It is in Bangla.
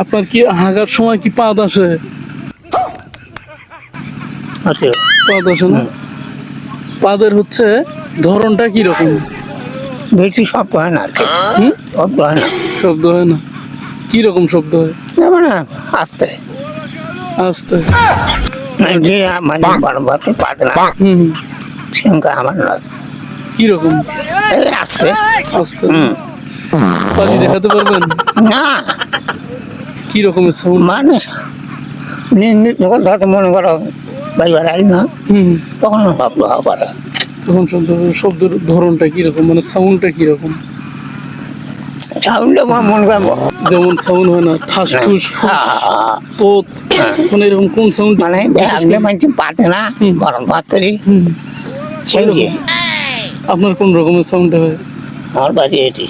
আপনার কি হাগার সময় কি পাদ আসে? আছে পাদ আসে না? পাদের হচ্ছে ধরনটা কি রকম? বেশি শব্দ হয় না আর কি, হুম? শব্দ হয় না, শব্দ হয় না? কি রকম শব্দ হয়? মানে আস্তে আস্তে। যে মানে বড় বাতে পাতে না হুম। সেরকম আমার নয়, কি রকম? এই আস্তে। আস্তে। হুম। পানি দেখাতে পারবেন? না কি রকমের সাউন্ড? মানে যখন ধরো মনে করো বাইবার আইল না, হুম। তখন শব্দ হওয়া পারে। তখন শব্দের ধরনটা কি রকম, মানে সাউন্ডটা কি রকম? সাউন্ডে মনে করো যেমন সাউন্ড হয় না ঠাস ঠুস ফুস পোত, মানে এরকম কোন সাউন্ড? মানে আসলে মানুষ পাতে না হুম। গরম ভাত করি হুম। সেই যে আপনার কোন রকমের সাউন্ড হয়? আমার বাড়ি এটি।